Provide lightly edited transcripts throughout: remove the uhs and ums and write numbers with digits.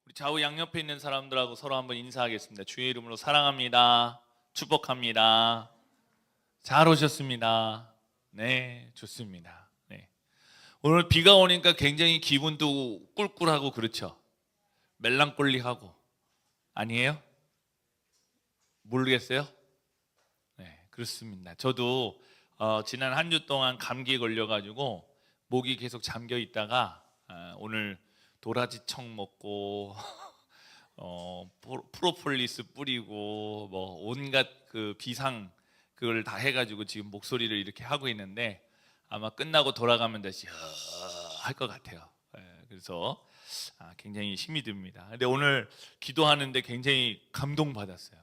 우리 좌우 양옆에 있는 사람들하고 서로 한번 인사하겠습니다. 주의 이름으로 사랑합니다. 축복합니다. 잘 오셨습니다. 네, 좋습니다. 네. 오늘 비가 오니까 굉장히 기분도 꿀꿀하고 그렇죠. 멜랑꼴리하고 아니에요? 모르겠어요? 네, 그렇습니다. 저도 지난 한 주 동안 감기에 걸려가지고 목이 계속 잠겨 있다가 오늘 도라지청 먹고 프로폴리스 뿌리고 뭐 온갖 그 비상 그걸 다 해가지고 지금 목소리를 이렇게 하고 있는데 아마 끝나고 돌아가면 다시 할 것 같아요. 그래서 굉장히 힘이 듭니다. 근데 오늘 기도하는데 굉장히 감동받았어요.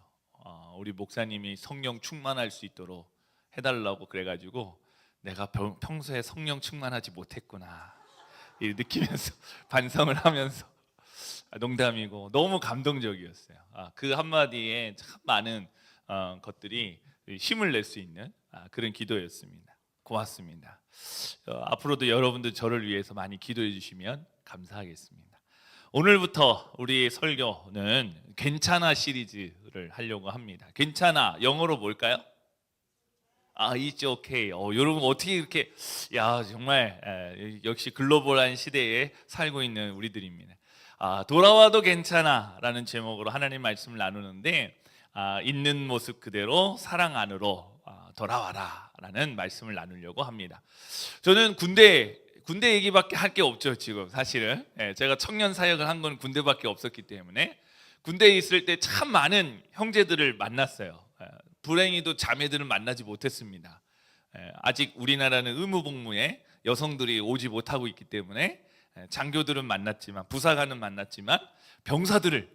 우리 목사님이 성령 충만할 수 있도록 해달라고 그래가지고 내가 평소에 성령 충만하지 못했구나 느끼면서 반성을 하면서 농담이고 너무 감동적이었어요. 그 한마디에 참 많은 것들이 힘을 낼 수 있는 그런 기도였습니다. 고맙습니다. 앞으로도 여러분들 저를 위해서 많이 기도해 주시면 감사하겠습니다. 오늘부터 우리 설교는 괜찮아 시리즈를 하려고 합니다. 괜찮아 영어로 뭘까요? It's okay. 여러분 어떻게 이렇게 정말 역시 글로벌한 시대에 살고 있는 우리들입니다. 돌아와도 괜찮아라는 제목으로 하나님 말씀을 나누는데 있는 모습 그대로 사랑 안으로 돌아와라라는 말씀을 나누려고 합니다. 저는 군대 얘기밖에 할 게 없죠. 지금 사실은 제가 청년 사역을 한 건 군대밖에 없었기 때문에 군대에 있을 때 참 많은 형제들을 만났어요. 불행히도 자매들을 만나지 못했습니다. 아직 우리나라는 의무복무에 여성들이 오지 못하고 있기 때문에 장교들은 만났지만 부사관은 만났지만 병사들을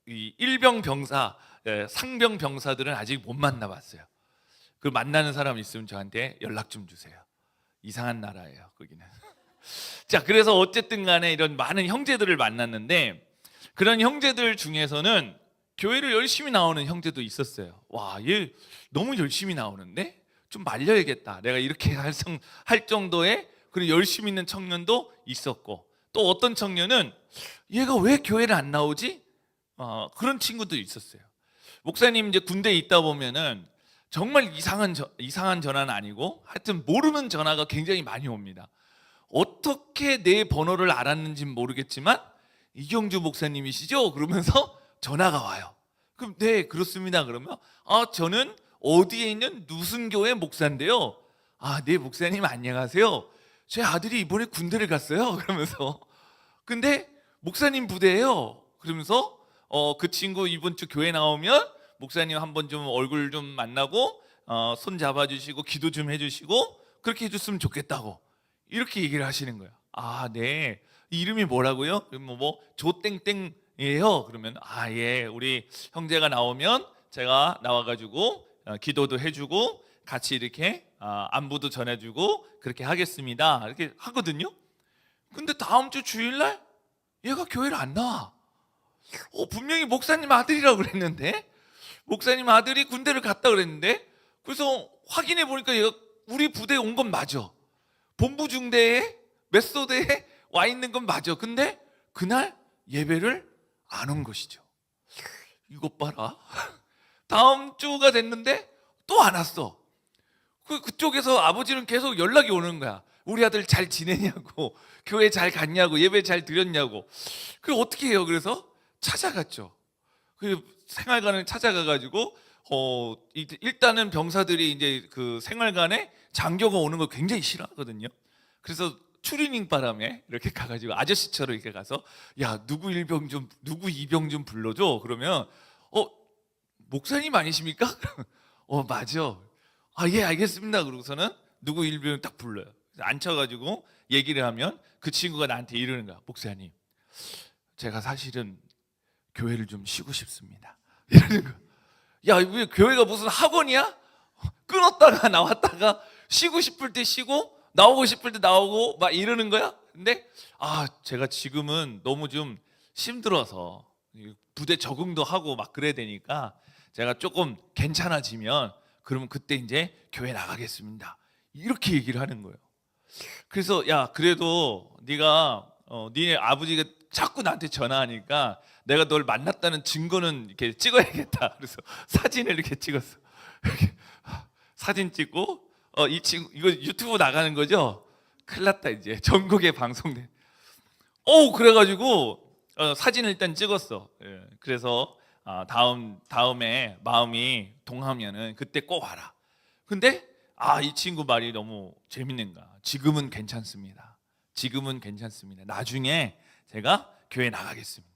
이 일병 병사, 상병 병사들은 아직 못 만나봤어요. 그 만나는 사람 있으면 저한테 연락 좀 주세요. 이상한 나라예요, 거기는. 자, 그래서 어쨌든 간에 이런 많은 형제들을 만났는데 그런 형제들 중에서는 교회를 열심히 나오는 형제도 있었어요. 와, 얘 너무 열심히 나오는데 좀 말려야겠다. 내가 이렇게 할 정도의 그런 열심히 있는 청년도 있었고, 또 어떤 청년은 얘가 왜 교회를 안 나오지? 그런 친구도 있었어요. 목사님 이제 군대에 있다 보면은 정말 이상한 전화는 아니고 하여튼 모르는 전화가 굉장히 많이 옵니다. 어떻게 내 번호를 알았는지는 모르겠지만 이경주 목사님이시죠? 그러면서 전화가 와요. 그럼 네, 그렇습니다. 그러면 저는 어디에 있는 무슨 교회 목사인데요. 네, 목사님 안녕하세요. 제 아들이 이번에 군대를 갔어요. 그러면서 근데 목사님 부대예요. 그러면서 그 친구 이번 주 교회 나오면 목사님 한번 좀 얼굴 좀 만나고 손 잡아주시고 기도 좀 해주시고 그렇게 해줬으면 좋겠다고 이렇게 얘기를 하시는 거예요. 네, 이름이 뭐라고요? 뭐 조땡땡이에요. 그러면 예, 우리 형제가 나오면 제가 나와가지고 기도도 해주고 같이 이렇게 안부도 전해주고 그렇게 하겠습니다. 이렇게 하거든요. 근데 다음 주 주일날 얘가 교회를 안 나와. 분명히 목사님 아들이라고 그랬는데, 목사님 아들이 군대를 갔다 그랬는데, 그래서 확인해 보니까 얘가 우리 부대에 온 건 맞아. 본부 중대에 메소드에 와 있는 건 맞아. 근데 그날 예배를 안 온 것이죠. 이것 봐라. 다음 주가 됐는데 또 안 왔어. 그쪽에서 아버지는 계속 연락이 오는 거야. 우리 아들 잘 지내냐고, 교회 잘 갔냐고, 예배 잘 드렸냐고. 그 어떻게 해요? 그래서 찾아갔죠. 그 생활관을 찾아가가지고 일단은 병사들이 이제 그 생활관에 장교가 오는 걸 굉장히 싫어하거든요. 그래서 추리닝 바람에 이렇게 가가지고 아저씨처럼 이렇게 가서 누구 일병 좀 누구 이병 좀 불러줘. 그러면 목사님 아니십니까? 맞아. 예, 알겠습니다. 그러고서는 누구 일병 딱 불러요. 앉혀가지고 얘기를 하면 그 친구가 나한테 이러는 거야. 목사님, 제가 사실은 교회를 좀 쉬고 싶습니다. 이러는 거야. 왜 교회가 무슨 학원이야? 끊었다가 나왔다가 쉬고 싶을 때 쉬고 나오고 싶을 때 나오고 막 이러는 거야. 근데 제가 지금은 너무 좀 힘들어서 부대 적응도 하고 막 그래야 되니까 제가 조금 괜찮아지면 그러면 그때 이제 교회 나가겠습니다. 이렇게 얘기를 하는 거예요. 그래서 그래도 네가 니네 아버지가 자꾸 나한테 전화하니까 내가 널 만났다는 증거는 이렇게 찍어야겠다. 그래서 사진을 이렇게 찍었어. 이렇게 사진 찍고 이 친구 이거 유튜브 나가는 거죠? 큰일 났다 이제 전국에 방송돼. 그래가지고 사진을 일단 찍었어. 예, 그래서 다음에 마음이 동하면은 그때 꼭 와라. 근데 이 친구 말이 너무 재밌는 거야. 지금은 괜찮습니다. 지금은 괜찮습니다. 나중에 제가 교회 나가겠습니다.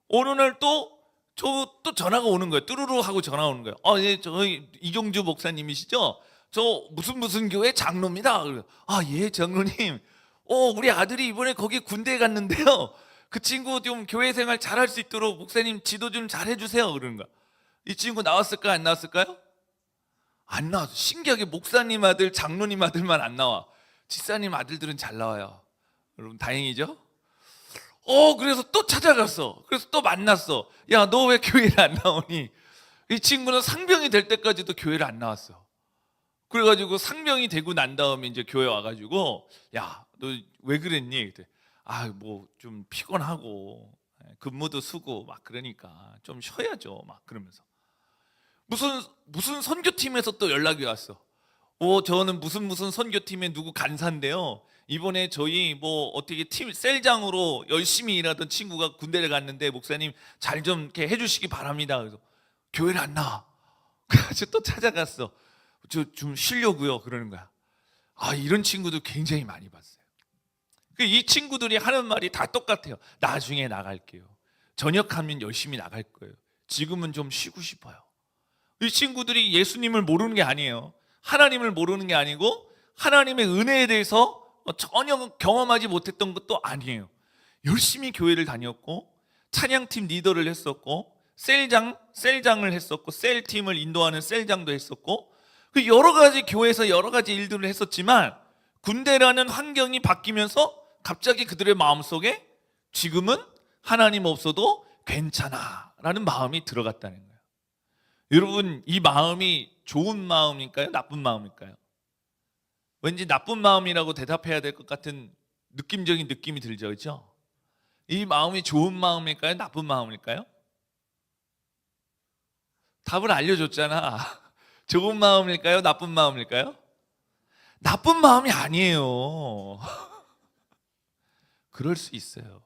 어느 날 또 전화가 오는 거예요. 뚜루루 하고 전화 오는 거예요. 예, 저희 이경주 목사님이시죠? 저 무슨 교회 장로입니다. 예, 장로님. 우리 아들이 이번에 거기 군대에 갔는데요. 그 친구 좀 교회 생활 잘할 수 있도록 목사님 지도 좀 잘 해주세요. 그러는 거야. 이 친구 나왔을까요? 안 나왔을까요? 안 나왔어. 신기하게 목사님 아들, 장로님 아들만 안 나와. 집사님 아들들은 잘 나와요. 여러분 다행이죠? 그래서 또 찾아갔어. 그래서 또 만났어. 야, 너 왜 교회를 안 나오니? 이 친구는 상병이 될 때까지도 교회를 안 나왔어. 그래가지고 상병이 되고 난 다음에 이제 교회 와가지고, 야, 너 왜 그랬니? 그때 뭐 좀 피곤하고 근무도 쓰고 막 그러니까 좀 쉬어야죠. 막 그러면서 무슨 선교팀에서 또 연락이 왔어. 저는 무슨 선교팀의 누구 간사인데요. 이번에 저희 뭐 어떻게 팀 셀장으로 열심히 일하던 친구가 군대를 갔는데 목사님 잘 좀 이렇게 해주시기 바랍니다. 그래서 교회를 안 나와. 그래서 또 찾아갔어. 저 좀 쉬려고요. 그러는 거야. 이런 친구도 굉장히 많이 봤어요. 이 친구들이 하는 말이 다 똑같아요. 나중에 나갈게요. 전역하면 열심히 나갈 거예요. 지금은 좀 쉬고 싶어요. 이 친구들이 예수님을 모르는 게 아니에요. 하나님을 모르는 게 아니고 하나님의 은혜에 대해서 전혀 경험하지 못했던 것도 아니에요. 열심히 교회를 다녔고 찬양팀 리더를 했었고 셀장을 했었고 셀팀을 인도하는 셀장도 했었고 여러 가지 교회에서 여러 가지 일들을 했었지만 군대라는 환경이 바뀌면서 갑자기 그들의 마음속에 지금은 하나님 없어도 괜찮아 라는 마음이 들어갔다는 거예요. 여러분, 이 마음이 좋은 마음일까요? 나쁜 마음일까요? 왠지 나쁜 마음이라고 대답해야 될 것 같은 느낌적인 느낌이 들죠, 그렇죠? 이 마음이 좋은 마음일까요? 나쁜 마음일까요? 답을 알려줬잖아. 좋은 마음일까요? 나쁜 마음일까요? 나쁜 마음이 아니에요. 그럴 수 있어요.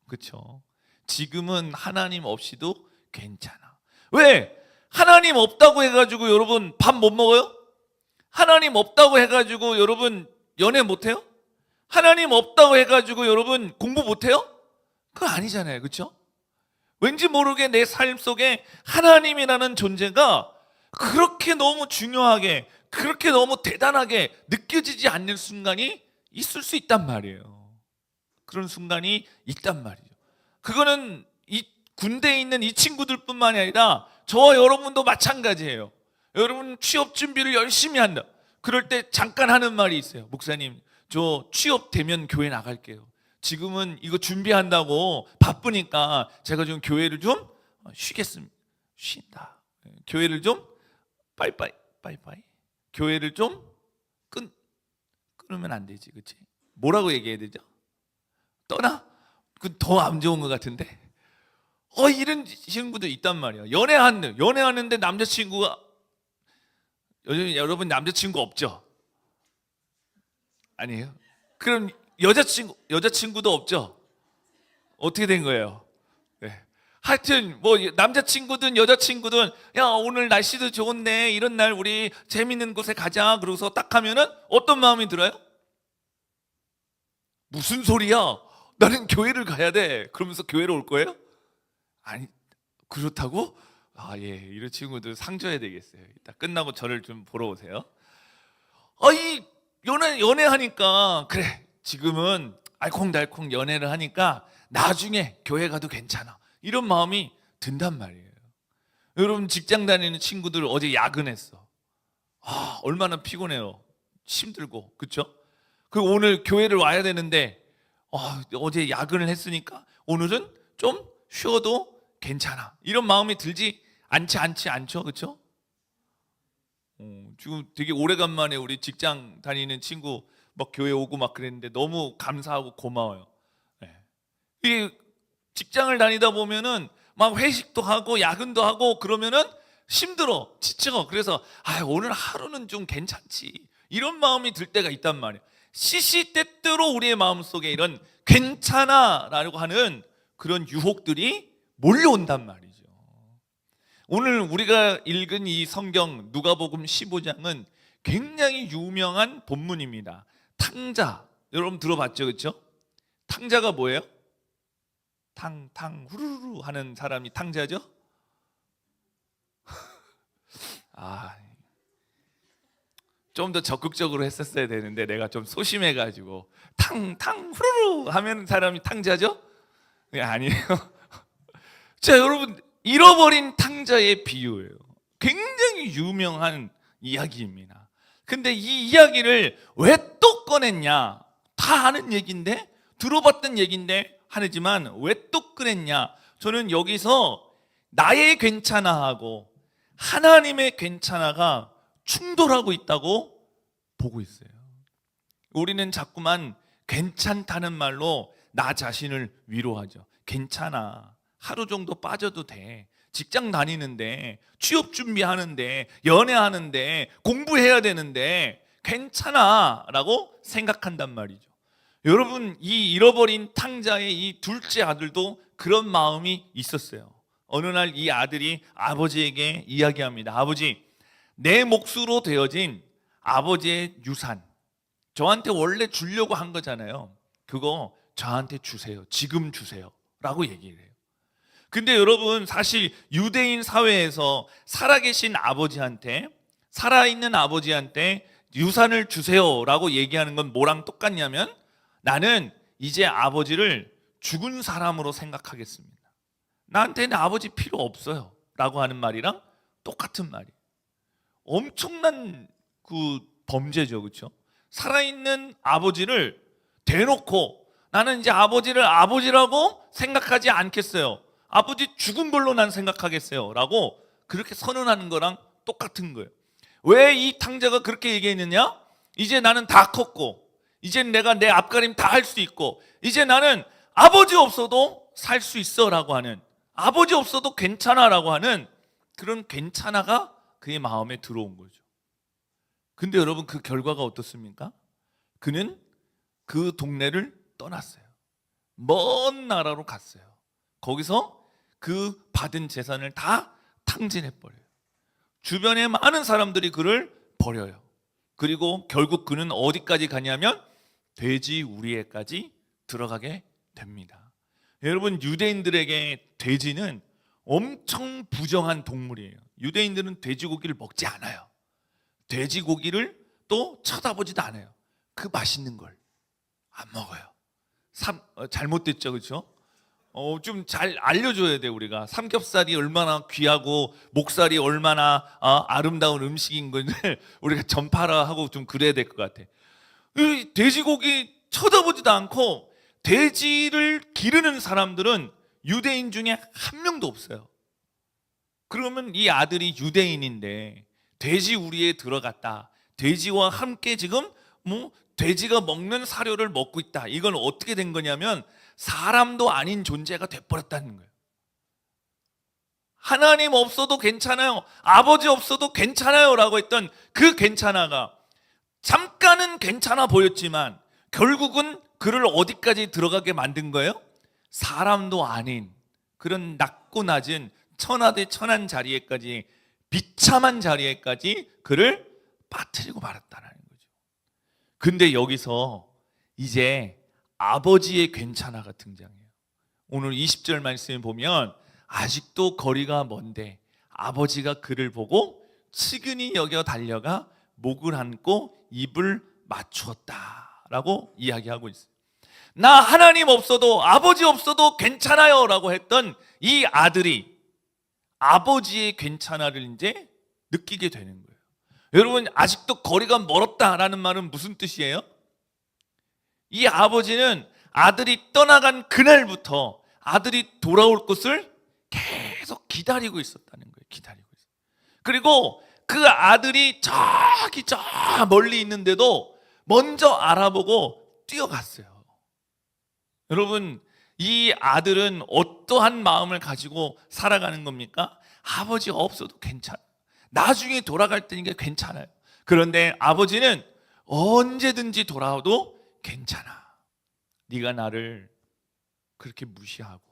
그렇죠? 지금은 하나님 없이도 괜찮아. 왜? 하나님 없다고 해가지고 여러분 밥 못 먹어요? 하나님 없다고 해가지고 여러분 연애 못해요? 하나님 없다고 해가지고 여러분 공부 못해요? 그건 아니잖아요. 그렇죠? 왠지 모르게 내 삶 속에 하나님이라는 존재가 그렇게 너무 중요하게, 그렇게 너무 대단하게 느껴지지 않는 순간이 있을 수 있단 말이에요. 그런 순간이 있단 말이죠. 그거는 이 군대에 있는 이 친구들뿐만이 아니라 저와 여러분도 마찬가지예요. 여러분 취업 준비를 열심히 한다. 그럴 때 잠깐 하는 말이 있어요. 목사님, 저 취업되면 교회 나갈게요. 지금은 이거 준비한다고 바쁘니까 제가 좀 교회를 좀 쉬겠습니다. 쉰다. 교회를 좀 빠이빠이. 교회를 좀 끊으면 안 되지, 그렇지? 뭐라고 얘기해야 되죠? 떠나? 그 더 안 좋은 것 같은데. 이런 친구도 있단 말이야. 연애하는데 남자친구가 여러분 남자친구 없죠? 아니에요? 그럼 여자친구도 없죠? 어떻게 된 거예요? 네. 하여튼 뭐 남자친구든 여자친구든 야 오늘 날씨도 좋은데 이런 날 우리 재밌는 곳에 가자 그러고서 딱 하면은 어떤 마음이 들어요? 무슨 소리야? 나는 교회를 가야 돼. 그러면서 교회로 올 거예요? 아니, 그렇다고? 예, 이런 친구들 상줘야 되겠어요. 이따 끝나고 저를 좀 보러 오세요. 이 연애하니까 그래 지금은 알콩달콩 연애를 하니까 나중에 교회 가도 괜찮아 이런 마음이 든단 말이에요. 여러분 직장 다니는 친구들 어제 야근했어. 얼마나 피곤해요. 힘들고 그렇죠? 그리고 오늘 교회를 와야 되는데 어제 야근을 했으니까 오늘은 좀 쉬어도 괜찮아 이런 마음이 들지 않죠? 그렇죠? 지금 되게 오래간만에 우리 직장 다니는 친구 막 교회 오고 막 그랬는데 너무 감사하고 고마워요. 이 직장을 다니다 보면은 막 회식도 하고 야근도 하고 그러면은 힘들어, 지쳐. 그래서 오늘 하루는 좀 괜찮지, 이런 마음이 들 때가 있단 말이에요. 시시때때로 우리의 마음속에 이런 괜찮아라고 하는 그런 유혹들이 몰려온단 말이죠. 오늘 우리가 읽은 이 성경 누가복음 15장은 굉장히 유명한 본문입니다. 탕자, 여러분 들어봤죠, 그렇죠? 탕자가 뭐예요? 탕 후루루 하는 사람이 탕자죠? 좀 더 적극적으로 했었어야 되는데 내가 좀 소심해가지고 탕 후루루 하면 사람이 탕자죠? 아니에요. 자, 여러분, 잃어버린 탕자의 비유예요. 굉장히 유명한 이야기입니다. 근데 이 이야기를 왜 또 꺼냈냐? 다 아는 얘기인데, 들어봤던 얘기인데 하지만 왜 또 꺼냈냐? 저는 여기서 나의 괜찮아하고 하나님의 괜찮아가 충돌하고 있다고 보고 있어요. 우리는 자꾸만 괜찮다는 말로 나 자신을 위로하죠. 괜찮아, 하루 정도 빠져도 돼, 직장 다니는데, 취업 준비하는데, 연애하는데, 공부해야 되는데 괜찮아 라고 생각한단 말이죠. 여러분, 이 잃어버린 탕자의 이 둘째 아들도 그런 마음이 있었어요. 어느 날 이 아들이 아버지에게 이야기합니다. 아버지, 내 몫으로 되어진 아버지의 유산, 저한테 원래 주려고 한 거잖아요. 그거 저한테 주세요. 지금 주세요 라고 얘기를 해요. 근데 여러분, 사실 유대인 사회에서 살아계신 아버지한테, 살아있는 아버지한테 유산을 주세요 라고 얘기하는 건 뭐랑 똑같냐면, 나는 이제 아버지를 죽은 사람으로 생각하겠습니다, 나한테는 아버지 필요 없어요 라고 하는 말이랑 똑같은 말이에요. 엄청난 그 범죄죠, 그렇죠? 살아있는 아버지를 대놓고 나는 이제 아버지를 아버지라고 생각하지 않겠어요, 아버지 죽은 걸로 난 생각하겠어요 라고 그렇게 선언하는 거랑 똑같은 거예요. 왜 이 탕자가 그렇게 얘기했느냐? 이제 나는 다 컸고, 이제 내가 내 앞가림 다 할 수 있고, 이제 나는 아버지 없어도 살 수 있어 라고 하는, 아버지 없어도 괜찮아 라고 하는 그런 괜찮아가 그의 마음에 들어온 거죠. 근데 여러분, 그 결과가 어떻습니까? 그는 그 동네를 떠났어요. 먼 나라로 갔어요. 거기서 그 받은 재산을 다 탕진해버려요. 주변에 많은 사람들이 그를 버려요. 그리고 결국 그는 어디까지 가냐면 돼지 우리에까지 들어가게 됩니다. 여러분, 유대인들에게 돼지는 엄청 부정한 동물이에요. 유대인들은 돼지고기를 먹지 않아요. 돼지고기를 또 쳐다보지도 않아요. 그 맛있는 걸 안 먹어요. 잘못됐죠, 그렇죠? 좀 잘 알려줘야 돼. 우리가 삼겹살이 얼마나 귀하고 목살이 얼마나 아름다운 음식인 것을 우리가 전파라 하고 좀 그래야 될 것 같아. 이 돼지고기 쳐다보지도 않고 돼지를 기르는 사람들은 유대인 중에 한 명도 없어요. 그러면 이 아들이 유대인인데 돼지 우리에 들어갔다, 돼지와 함께 지금 돼지가 먹는 사료를 먹고 있다, 이건 어떻게 된 거냐면 사람도 아닌 존재가 돼버렸다는 거예요. 하나님 없어도 괜찮아요, 아버지 없어도 괜찮아요 라고 했던 그 괜찮아가 잠깐은 괜찮아 보였지만 결국은 그를 어디까지 들어가게 만든 거예요? 사람도 아닌 그런 낮고 낮은 천하대 천한 자리에까지, 비참한 자리에까지 그를 빠뜨리고 말았다는 거죠. 근데 여기서 이제 아버지의 괜찮아가 등장해요. 오늘 20절 말씀을 보면 아직도 거리가 먼데 아버지가 그를 보고 측은히 여겨 달려가 목을 안고 입을 맞추었다라고 이야기하고 있어요. 나 하나님 없어도, 아버지 없어도 괜찮아요 라고 했던 이 아들이 아버지의 괜찮아를 이제 느끼게 되는 거예요. 여러분, 아직도 거리가 멀었다라는 말은 무슨 뜻이에요? 이 아버지는 아들이 떠나간 그날부터 아들이 돌아올 것을 계속 기다리고 있었다는 거예요. 기다리고 있어요. 그리고 그 아들이 저기 저 멀리 있는데도 먼저 알아보고 뛰어갔어요. 여러분, 이 아들은 어떠한 마음을 가지고 살아가는 겁니까? 아버지 없어도 괜찮아. 나중에 돌아갈 때니까 괜찮아요. 그런데 아버지는 언제든지 돌아와도 괜찮아. 네가 나를 그렇게 무시하고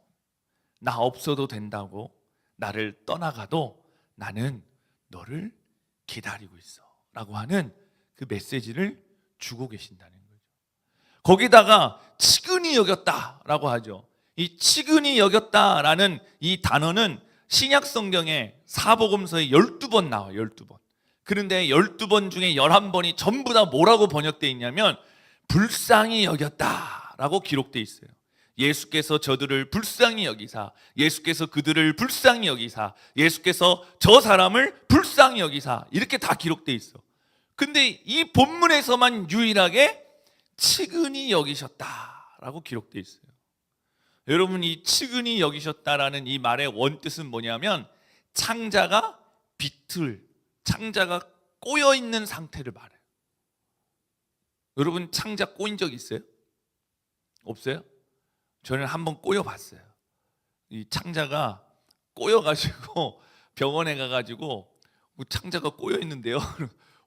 나 없어도 된다고 나를 떠나가도 나는 너를 기다리고 있어 라고 하는 그 메시지를 주고 계신다는 거죠. 거기다가 치근히 여겼다라고 하죠. 이 치근히 여겼다라는 이 단어는 신약 성경에 사복음서에 12번 나와요. 12번. 그런데 12번 중에 11번이 전부 다 뭐라고 번역되어 있냐면 불쌍히 여겼다라고 기록되어 있어요. 예수께서 저들을 불쌍히 여기사, 예수께서 그들을 불쌍히 여기사, 예수께서 저 사람을 불쌍히 여기사, 이렇게 다 기록되어 있어. 근데 이 본문에서만 유일하게 치근히 여기셨다라고 기록되어 있어요. 여러분, 이 치근히 여기셨다라는 이 말의 원뜻은 뭐냐면 창자가 창자가 꼬여 있는 상태를 말해요. 여러분, 창자 꼬인 적 있어요? 없어요? 저는 한번 꼬여 봤어요. 이 창자가 꼬여가지고 병원에 가가지고 창자가 꼬여 있는데요.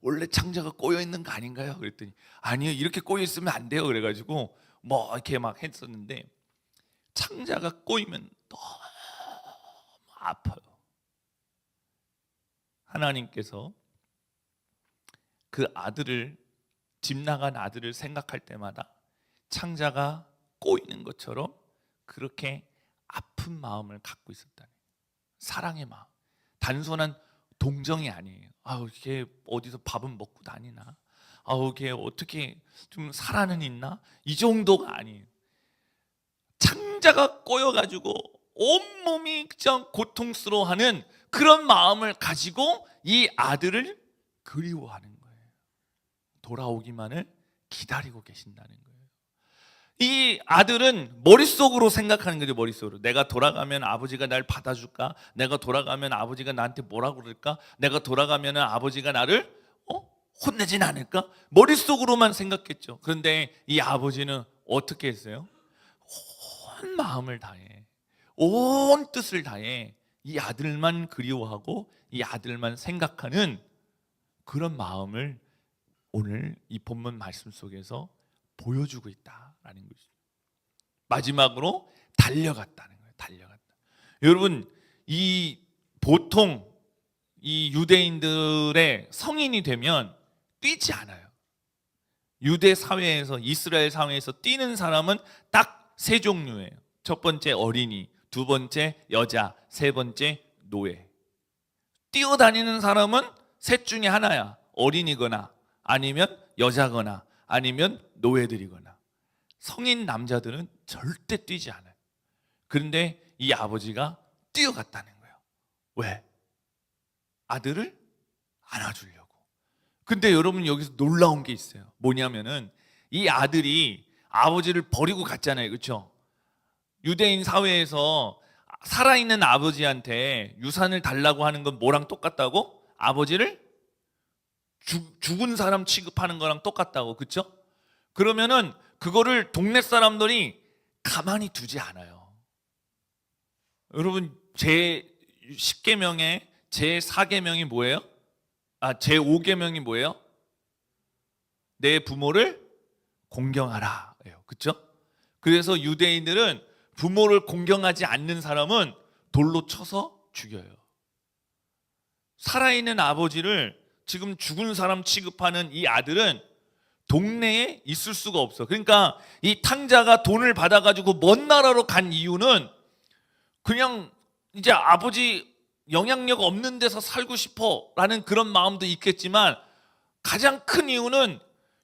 원래 창자가 꼬여 있는 거 아닌가요? 그랬더니 아니요, 이렇게 꼬여 있으면 안 돼요. 그래가지고 뭐 이렇게 막 했었는데 창자가 꼬이면 너무 아파요. 하나님께서 그 아들을, 집 나간 아들을 생각할 때마다 창자가 꼬이는 것처럼 그렇게 아픈 마음을 갖고 있었다니. 사랑의 마음. 단순한 동정이 아니에요. 아우, 걔 어디서 밥은 먹고 다니나? 아우, 걔 어떻게 좀 살아는 있나? 이 정도가 아니에요. 창자가 꼬여가지고 온몸이 그냥 고통스러워하는 그런 마음을 가지고 이 아들을 그리워하는 거예요. 돌아오기만을 기다리고 계신다는 거예요. 이 아들은 머릿속으로 생각하는 거죠. 머릿속으로. 내가 돌아가면 아버지가 날 받아줄까? 내가 돌아가면 아버지가 나한테 뭐라고 그럴까? 내가 돌아가면 아버지가 나를 혼내진 않을까? 머릿속으로만 생각했죠. 그런데 이 아버지는 어떻게 했어요? 온 마음을 다해, 온 뜻을 다해 이 아들만 그리워하고 이 아들만 생각하는 그런 마음을 오늘 이 본문 말씀 속에서 보여주고 있다라는 것이죠. 마지막으로 달려갔다는 거예요. 달려갔다. 여러분, 이 보통 이 유대인들의 성인이 되면 뛰지 않아요. 유대 사회에서, 이스라엘 사회에서 뛰는 사람은 딱 세 종류예요. 첫 번째 어린이, 두 번째 여자, 세 번째 노예. 뛰어다니는 사람은 셋 중에 하나야. 어린이거나 아니면 여자거나 아니면 노예들이거나. 성인 남자들은 절대 뛰지 않아요. 그런데 이 아버지가 뛰어갔다는 거예요. 왜? 아들을 안아주려고. 근데 여러분, 여기서 놀라운 게 있어요. 뭐냐면은 이 아들이 아버지를 버리고 갔잖아요. 그렇죠? 유대인 사회에서 살아있는 아버지한테 유산을 달라고 하는 건 뭐랑 똑같다고? 아버지를 죽은 사람 취급하는 거랑 똑같다고. 그렇죠? 그러면은 그거를 동네 사람들이 가만히 두지 않아요. 여러분, 제 10계명에 제 4계명이 뭐예요? 제 5계명이 뭐예요? 내 부모를 공경하라. 그렇죠? 그래서 유대인들은 부모를 공경하지 않는 사람은 돌로 쳐서 죽여요. 살아있는 아버지를 지금 죽은 사람 취급하는 이 아들은 동네에 있을 수가 없어. 그러니까 이 탕자가 돈을 받아가지고 먼 나라로 간 이유는 그냥 이제 아버지 영향력 없는 데서 살고 싶어 라는 그런 마음도 있겠지만 가장 큰 이유는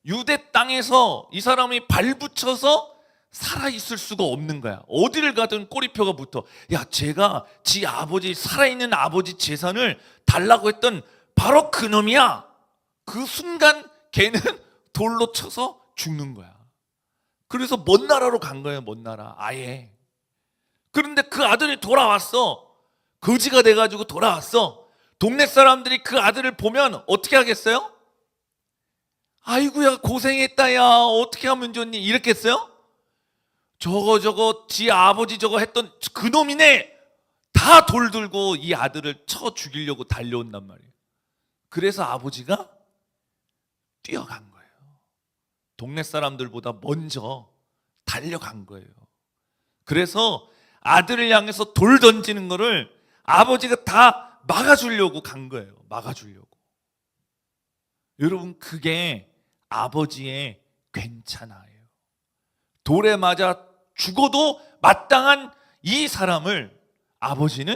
유대 땅에서 이 사람이 발붙여서 살아있을 수가 없는 거야. 어디를 가든 꼬리표가 붙어. 야, 제가 지 아버지, 살아있는 아버지 재산을 달라고 했던 바로 그 놈이야. 그 순간 걔는 돌로 쳐서 죽는 거야. 그래서 먼 나라로 간 거예요. 먼 나라 아예. 그런데 그 아들이 돌아왔어. 거지가 돼가지고 돌아왔어. 동네 사람들이 그 아들을 보면 어떻게 하겠어요? 아이고야, 고생했다. 야, 어떻게 하면 좋니? 이랬겠어요? 저거 지 아버지 저거 했던 그놈이네, 다 돌 들고 이 아들을 쳐 죽이려고 달려온단 말이에요. 그래서 아버지가 뛰어간 거예요. 동네 사람들보다 먼저 달려간 거예요. 그래서 아들을 향해서 돌 던지는 거를 아버지가 다 막아주려고 간 거예요. 막아주려고. 여러분, 그게 아버지의 괜찮아요. 돌에 맞아 죽어도 마땅한 이 사람을 아버지는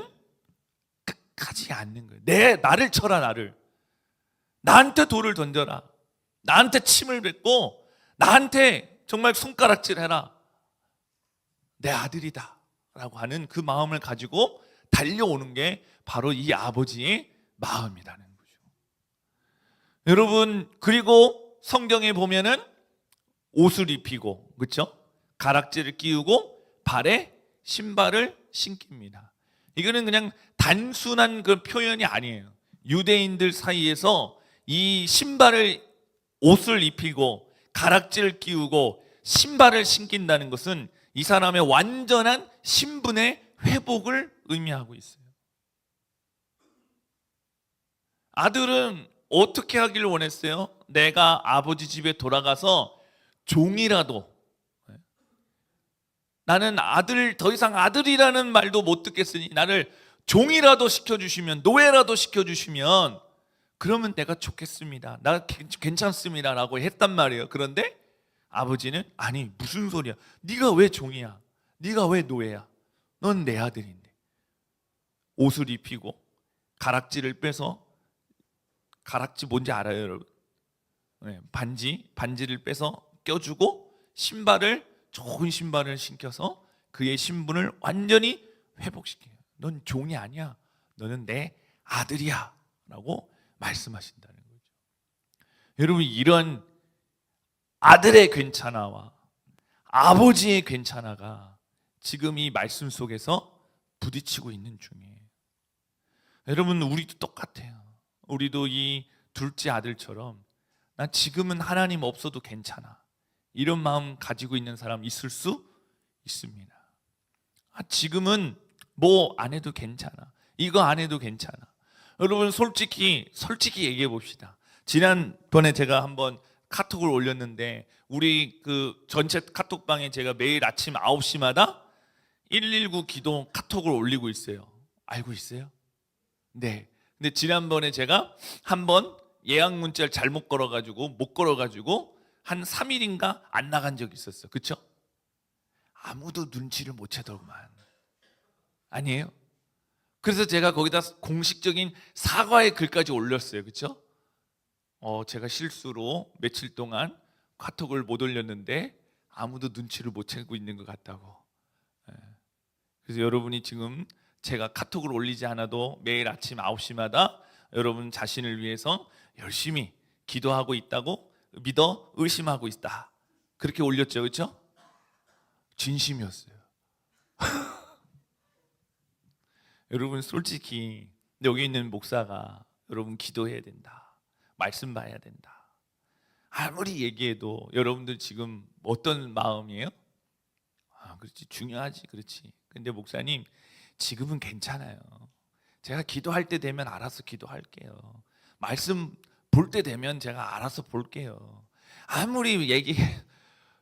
끝까지 않는 거예요. 나를 쳐라, 나를. 나한테 돌을 던져라. 나한테 침을 뱉고 나한테 정말 손가락질 해라. 내 아들이다 라고 하는 그 마음을 가지고 달려오는 게 바로 이 아버지의 마음이라는 거죠. 여러분, 그리고 성경에 보면은 옷을 입히고, 그렇죠? 가락지를 끼우고 발에 신발을 신깁니다. 이거는 그냥 단순한 그 표현이 아니에요. 유대인들 사이에서 이 옷을 입히고 가락지를 끼우고 신발을 신긴다는 것은 이 사람의 완전한 신분의 회복을 의미하고 있어요. 아들은 어떻게 하기를 원했어요? 내가 아버지 집에 돌아가서 종이라도, 나는 더 이상 아들이라는 말도 못 듣겠으니 나를 종이라도 시켜주시면, 노예라도 시켜주시면 그러면 내가 좋겠습니다. 나 괜찮습니다 라고 했단 말이에요. 그런데 아버지는 아니, 무슨 소리야? 네가 왜 종이야? 네가 왜 노예야? 넌 내 아들인데. 옷을 입히고 가락지를 빼서, 가락지 뭔지 알아요, 여러분? 네, 반지를 빼서 껴주고 좋은 신발을 신겨서 그의 신분을 완전히 회복시켜요. 넌 종이 아니야. 너는 내 아들이야 라고 말씀하신다는 거죠. 여러분, 이런 아들의 괜찮아와 아버지의 괜찮아가 지금 이 말씀 속에서 부딪히고 있는 중이에요. 여러분, 우리도 똑같아요. 우리도 이 둘째 아들처럼 난 지금은 하나님 없어도 괜찮아, 이런 마음 가지고 있는 사람 있을 수 있습니다. 지금은 뭐 안 해도 괜찮아, 이거 안 해도 괜찮아. 여러분, 솔직히 얘기해 봅시다. 지난번에 제가 한번 카톡을 올렸는데, 우리 그 전체 카톡방에 제가 매일 아침 9시마다 119 기도 카톡을 올리고 있어요. 알고 있어요? 네. 근데 지난번에 제가 한번 예약 문자를 잘못 걸어가지고 못 걸어가지고 한 3일인가 안 나간 적이 있었어요. 그렇죠? 아무도 눈치를 못 채더구만. 아니에요? 그래서 제가 거기다 공식적인 사과의 글까지 올렸어요. 그렇죠? 제가 실수로 며칠 동안 카톡을 못 올렸는데 아무도 눈치를 못 채고 있는 것 같다고. 그래서 여러분이 지금 제가 카톡을 올리지 않아도 매일 아침 9시마다 여러분 자신을 위해서 열심히 기도하고 있다고 믿어 의심하고 있다, 그렇게 올렸죠. 그렇죠? 진심이었어요. 여러분, 솔직히 여기 있는 목사가 여러분 기도해야 된다, 말씀 봐야 된다, 아무리 얘기해도 여러분들 지금 어떤 마음이에요? 그렇지, 중요하지, 그렇지. 근데 목사님, 지금은 괜찮아요. 제가 기도할 때 되면 알아서 기도할게요. 말씀 볼 때 되면 제가 알아서 볼게요. 아무리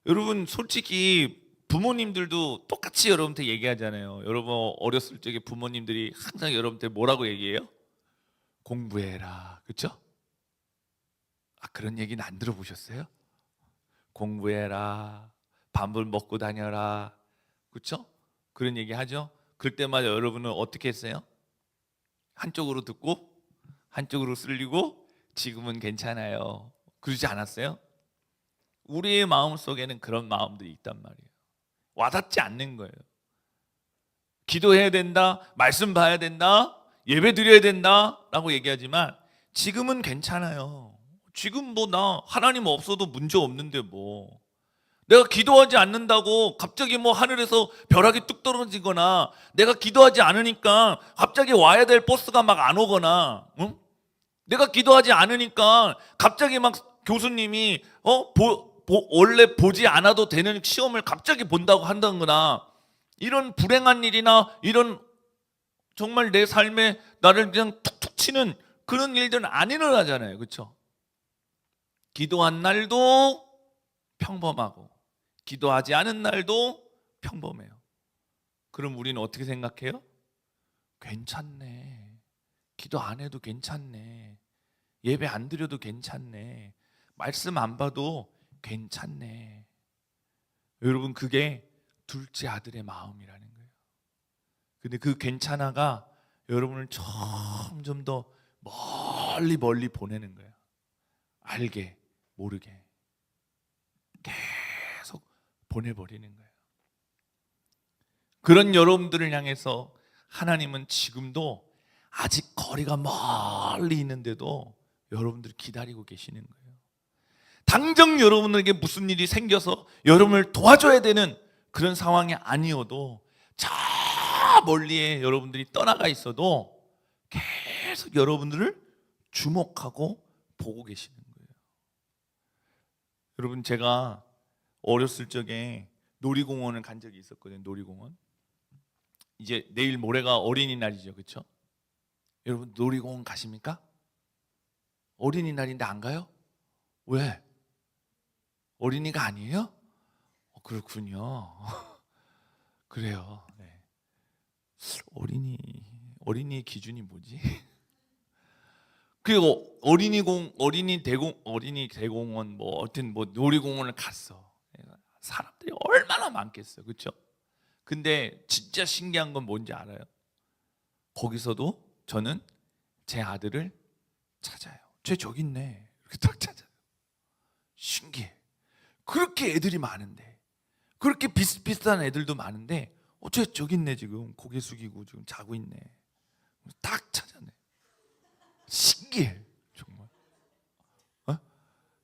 여러분, 솔직히 부모님들도 똑같이 여러분한테 얘기하잖아요. 여러분 어렸을 적에 부모님들이 항상 여러분한테 뭐라고 얘기해요? 공부해라, 그렇죠? 그런 얘기는 안 들어보셨어요? 공부해라, 밥을 먹고 다녀라, 그렇죠? 그런 얘기 하죠. 그럴 때마다 여러분은 어떻게 했어요? 한쪽으로 듣고 한쪽으로 쓸리고 지금은 괜찮아요, 그러지 않았어요? 우리의 마음속에는 그런 마음들이 있단 말이에요. 와닿지 않는 거예요. 기도해야 된다, 말씀 봐야 된다, 예배 드려야 된다 라고 얘기하지만 지금은 괜찮아요. 지금 뭐 나 하나님 없어도 문제 없는데 뭐. 내가 기도하지 않는다고 갑자기 뭐 하늘에서 벼락이 뚝 떨어지거나, 내가 기도하지 않으니까 갑자기 와야 될 버스가 막 안 오거나, 내가 기도하지 않으니까 갑자기 막 교수님이 원래 보지 않아도 되는 시험을 갑자기 본다고 한다거나 이런 불행한 일이나 이런 정말 내 삶에 나를 그냥 툭툭 치는 그런 일들은 안 일어나잖아요. 그렇죠? 기도한 날도 평범하고 기도하지 않은 날도 평범해요. 그럼 우리는 어떻게 생각해요? 괜찮네. 기도 안 해도 괜찮네. 예배 안 드려도 괜찮네. 말씀 안 봐도 괜찮네. 여러분, 그게 둘째 아들의 마음이라는 거예요. 근데 그 괜찮아가 여러분을 점점 더 멀리 보내는 거예요. 알게 모르게 계속 보내버리는 거예요. 그런 여러분들을 향해서 하나님은 지금도 아직 거리가 멀리 있는데도 여러분들을 기다리고 계시는 거예요. 당장 여러분에게 무슨 일이 생겨서 여러분을 도와줘야 되는 그런 상황이 아니어도 저 멀리에 여러분들이 떠나가 있어도 계속 여러분들을 주목하고 보고 계시는 거예요. 여러분, 제가 어렸을 적에 놀이공원을 간 적이 있었거든요. 놀이공원. 이제 내일 모레가 어린이날이죠. 그렇죠? 여러분, 놀이공원 가십니까? 어린이날인데 안 가요? 왜? 어린이가 아니에요? 그렇군요. 그래요. 네. 어린이의 기준이 뭐지? 그리고 어린이 대공원 어떤 놀이공원을 갔어. 사람들이 얼마나 많겠어, 그렇죠? 근데 진짜 신기한 건 뭔지 알아요? 거기서도 저는 제 아들을 찾아요. 쟤 저기 있네. 이렇게 딱 찾아요. 신기해. 그렇게 애들이 많은데, 그렇게 비슷비슷한 애들도 많은데, 쟤 저기 있네. 지금 고개 숙이고 지금 자고 있네. 딱 찾아내. 신기해. 정말.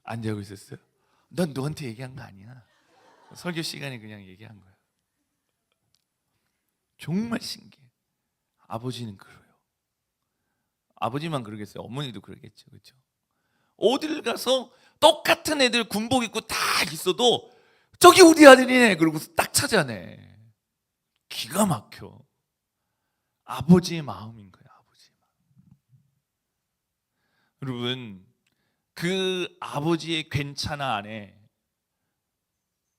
안 자고 있었어요? 난 너한테 얘기한 거 아니야. 설교 시간에 그냥 얘기한 거야. 정말 신기해. 아버지는 그래요. 아버지만 그러겠어요? 어머니도 그러겠죠. 그렇죠? 어딜 가서 똑같은 애들 군복 입고 다 있어도 저기 우리 아들이네 그러고서 딱 찾아내. 기가 막혀. 아버지의 마음인 거야. 아버지의 마음. 여러분, 그 아버지의 괜찮아 안에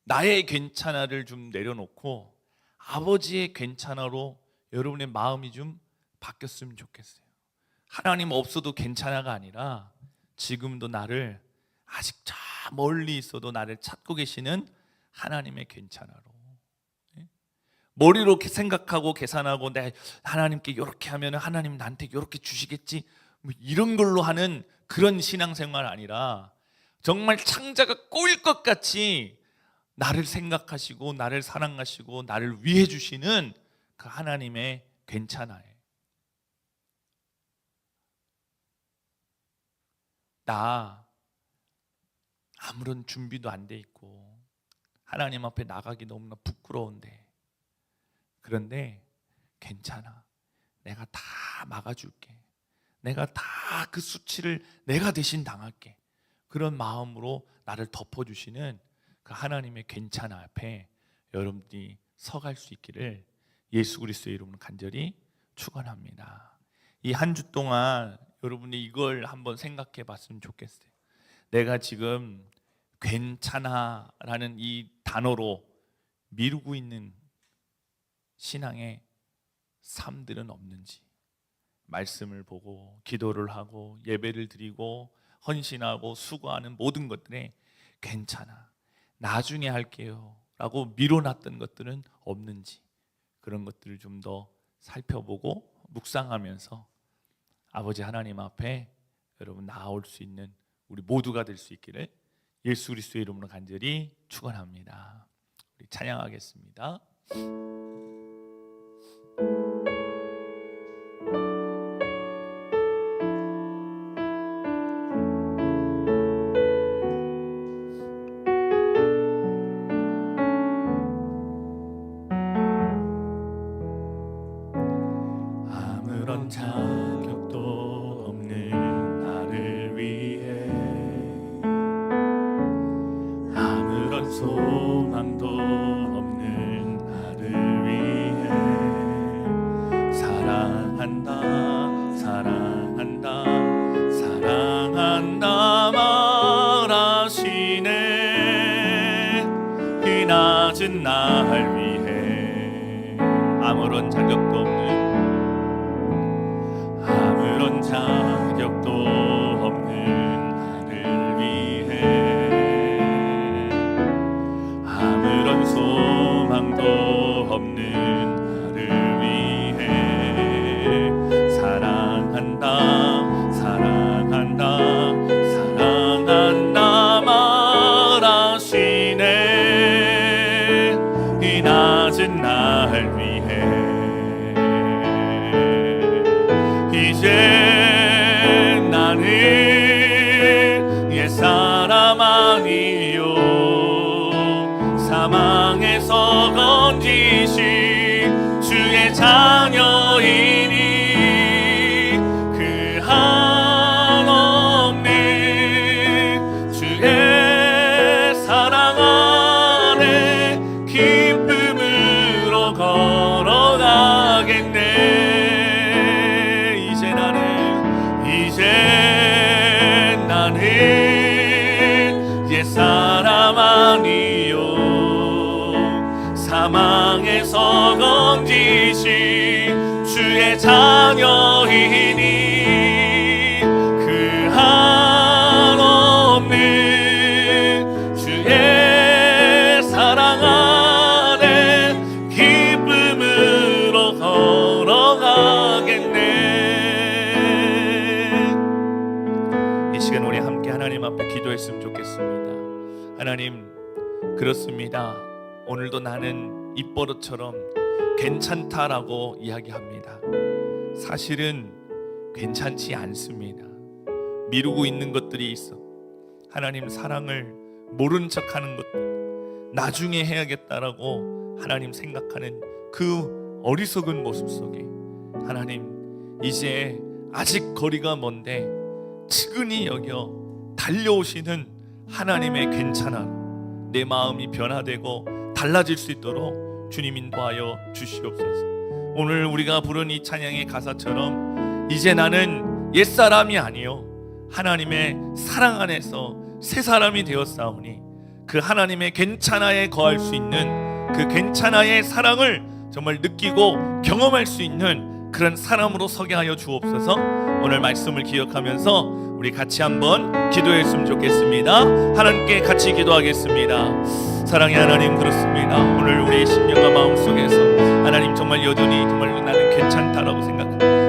나의 괜찮아를 좀 내려놓고 아버지의 괜찮아로 여러분의 마음이 좀 바뀌었으면 좋겠어요. 하나님 없어도 괜찮아가 아니라 지금도 나를 아직 저 멀리 있어도 나를 찾고 계시는 하나님의 괜찮아로. 머리로 생각하고 계산하고 내 하나님께 이렇게 하면 하나님 나한테 이렇게 주시겠지 이런 걸로 하는 그런 신앙생활 아니라 정말 창자가 꼬일 것 같이 나를 생각하시고 나를 사랑하시고 나를 위해 주시는 그 하나님의 괜찮아요. 나 아무런 준비도 안 돼 있고 하나님 앞에 나가기 너무나 부끄러운데, 그런데 괜찮아. 내가 다 막아줄게. 내가 다 그 수치를 내가 대신 당할게. 그런 마음으로 나를 덮어주시는 그 하나님의 괜찮아 앞에 여러분들이 서갈 수 있기를 예수 그리스도의 이름으로 간절히 축원합니다. 이 한 주 동안 여러분이 이걸 한번 생각해 봤으면 좋겠어요. 내가 지금 괜찮아라는 이 단어로 미루고 있는 신앙의 삶들은 없는지, 말씀을 보고 기도를 하고 예배를 드리고 헌신하고 수고하는 모든 것들에 괜찮아, 나중에 할게요 라고 미뤄놨던 것들은 없는지, 그런 것들을 좀 더 살펴보고 묵상하면서 아버지 하나님 앞에 여러분 나아올 수 있는 우리 모두가 될 수 있기를 예수 그리스도의 이름으로 간절히 축원합니다. 우리 찬양하겠습니다. 아무런 자격도 없는 나를 위해 사랑한다 사랑한다 말하시네. 이 낮은 날 위해 아무런 자격도 없는 나를 위해 아무런 소망도 없는 나를 위해 사랑한다 말하시네. 이 낮은 날 위해 이제 나는 옛사람 아니요 사망에서 건지신 주의 자녀이니 그 한없는 주의 사랑 안에 기쁨으로 걸어가겠네. 이제 나는 옛사람 아니요 사망에서 건지신 주의 자녀이니 그 한없는 주의 사랑 안에 기쁨으로 걸어가겠네. 이 시간 우리 함께 하나님 앞에 기도했으면 좋겠습니다. 하나님, 그렇습니다. 오늘도 나는 입버릇처럼 괜찮다라고 이야기합니다. 사실은 괜찮지 않습니다. 미루고 있는 것들이 있어. 하나님 사랑을 모른 척하는 것들, 나중에 해야겠다라고 하나님 생각하는 그 어리석은 모습 속에 하나님 이제 아직 거리가 먼데 측은히 여겨 달려오시는 하나님의 괜찮아 내 마음이 변화되고 달라질 수 있도록 주님 인도하여 주시옵소서. 오늘 우리가 부른 이 찬양의 가사처럼 이제 나는 옛사람이 아니요 하나님의 사랑 안에서 새 사람이 되었사오니 그 하나님의 괜찮아에 거할 수 있는 그 괜찮아의 사랑을 정말 느끼고 경험할 수 있는 그런 사람으로 서게 하여 주옵소서. 오늘 말씀을 기억하면서 우리 같이 한번 기도했으면 좋겠습니다. 하나님께 같이 기도하겠습니다. 사랑의 하나님, 그렇습니다. 오늘 우리의 심령과 마음속에서 하나님 정말 여전히 정말 나는 괜찮다라고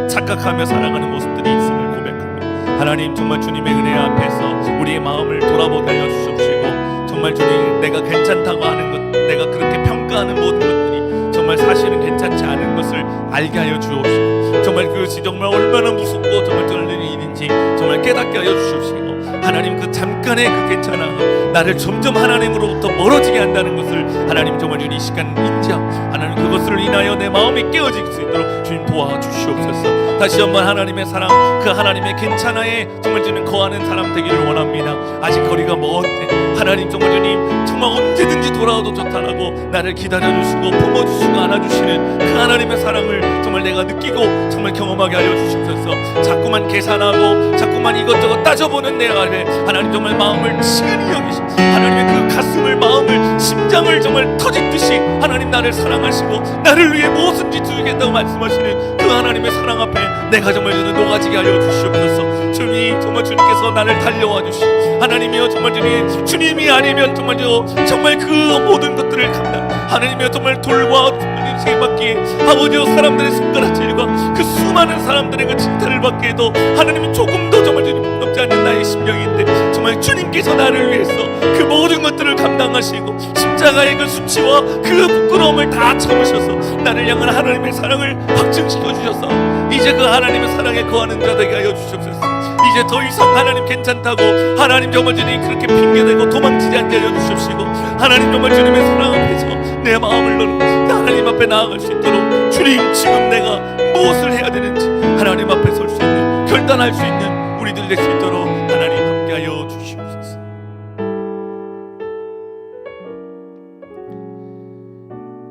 착각하며 살아가는 모습들이 있음을 고백합니다. 하나님 정말 주님의 은혜 앞에서 우리의 마음을 돌아보게 하여 주십시고 정말 주님 내가 괜찮다고 하는 것, 내가 그렇게 평가하는 모든 것들이 정말 사실은 괜찮지 않은 것을 알게 하여 주옵시고 정말 그것이 정말 얼마나 무섭고 정말 떨리는 일인지 정말 깨닫게 하여 주십시고 하나님 그 잠깐의 그 괜찮아 나를 점점 하나님으로부터 멀어지게 한다는 것을 하나님 정말 주님 이 시간 인지하고 하나님 그것을 인하여 내 마음이 깨어질 수 있도록 주님 도와주시옵소서. 다시 한번 하나님의 사랑, 그 하나님의 괜찮아에 정말 주님 거하는 사람 되기를 원합니다. 아직 거리가 먼데 하나님 정말 주님 정말 언제든지 돌아와도 좋다라고 나를 기다려주시고 품어주시고 안아주시는 그 하나님의 사랑을 정말 내가 느끼고 정말 경험하게 하여 주시옵소서. 자꾸만 계산하고 자꾸만 이것저것 따져보는 내 안에 하나님 정말 마음을 친히 여기시 하나님의 그 가슴을 마음을 심장을 정말 터짓듯이 하나님 나를 사랑하시고 나를 위해 무엇인지 주겠다고 말씀하시는 그 하나님의 사랑 앞에 내가 정말 저는 녹아지게 하여 주시옵소서. 주님 정말 주님께서 나를 달려와 주시고 하나님이여 정말 주님이 아니면 정말 그 모든 것들을 감당 하나님이여 정말 돌과 인생 받기에 아버지여 사람들의 손가락질과 그 수많은 사람들의 그 칭찬을 받기에도 하나님은 조금도 정말 주님 넘지 않는 나의 심령인데 정말 주님께서 나를 위해서 그 모든 것들을 감당하시고 십자가의 그 수치와 그 부끄러움을 다 참으셔서 나를 향한 하나님의 사랑을 확증시켜 주셔서 이제 그 하나님의 사랑에 거하는 자 되게 하여 주시옵소서. 이제 더 이상 하나님 괜찮다고 하나님 정말 주님 그렇게 핑계대고 도망치지 않게 하여 주십시고 하나님 정말 주님의 사랑 앞에서 내 마음을 넣는 하나님 앞에 나아갈 수 있도록 주님 지금 내가 무엇을 해야 되는지 하나님 앞에 설 수 있는 결단할 수 있는 우리들 될 수 있도록 하나님 함께 하여 주시옵소서.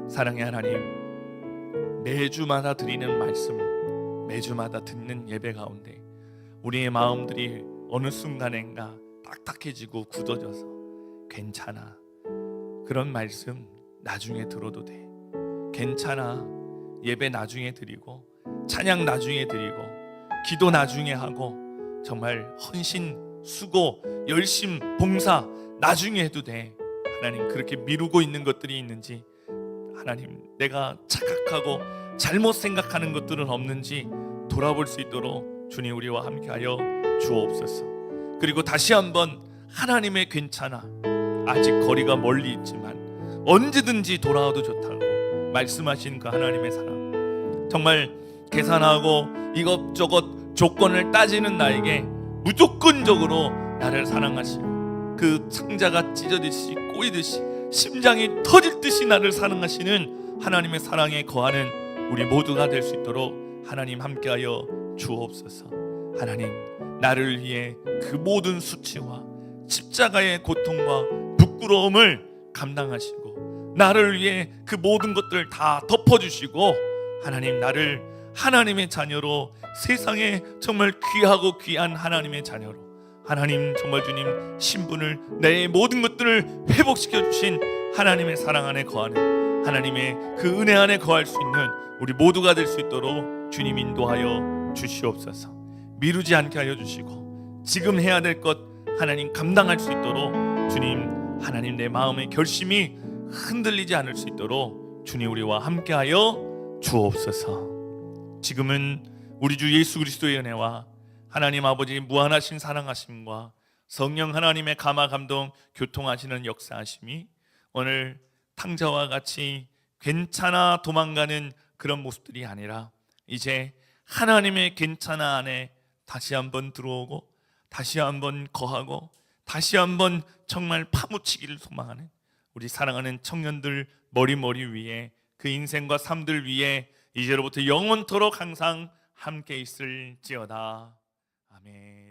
사랑의 하나님, 매주마다 드리는 말씀 매주마다 듣는 예배 가운데 우리의 마음들이 어느 순간엔가 딱딱해지고 굳어져서 괜찮아, 그런 말씀 나중에 들어도 돼, 괜찮아, 예배 나중에 드리고 찬양 나중에 드리고 기도 나중에 하고 정말 헌신, 수고, 열심, 봉사 나중에 해도 돼. 하나님, 그렇게 미루고 있는 것들이 있는지, 하나님 내가 착각하고 잘못 생각하는 것들은 없는지 돌아볼 수 있도록 주님 우리와 함께하여 주옵소서. 그리고 다시 한번 하나님의 괜찮아, 아직 거리가 멀리 있지만 언제든지 돌아와도 좋다고 말씀하신 그 하나님의 사랑, 정말 계산하고 이것저것 조건을 따지는 나에게 무조건적으로 나를 사랑하시고 그 상자가 찢어지듯이 꼬이듯이 심장이 터질 듯이 나를 사랑하시는 하나님의 사랑에 거하는 우리 모두가 될 수 있도록 하나님 함께하여 주옵소서. 하나님, 나를 위해 그 모든 수치와 십자가의 고통과 부끄러움을 감당하시고 나를 위해 그 모든 것들을 다 덮어주시고 하나님, 나를 하나님의 자녀로, 세상에 정말 귀하고 귀한 하나님의 자녀로, 하나님 정말 주님 신분을, 내 모든 것들을 회복시켜 주신 하나님의 사랑 안에 거하는, 하나님의 그 은혜 안에 거할 수 있는 우리 모두가 될 수 있도록 주님 인도하여 주시옵소서. 미루지 않게 하여 주시고 지금 해야 될 것 하나님 감당할 수 있도록 주님, 하나님 내 마음의 결심이 흔들리지 않을 수 있도록 주님 우리와 함께하여 주옵소서. 지금은 우리 주 예수 그리스도의 은혜와 하나님 아버지 무한하신 사랑하심과 성령 하나님의 감화 감동 교통하시는 역사하심이 오늘 탕자와 같이 괜찮아 도망가는 그런 모습들이 아니라 이제 하나님의 괜찮아 안에 다시 한번 들어오고 다시 한번 거하고 다시 한번 정말 파묻히기를 소망하는 우리 사랑하는 청년들 머리 위에, 그 인생과 삶들 위에 이제로부터 영원토록 항상 함께 있을지어다. 아멘.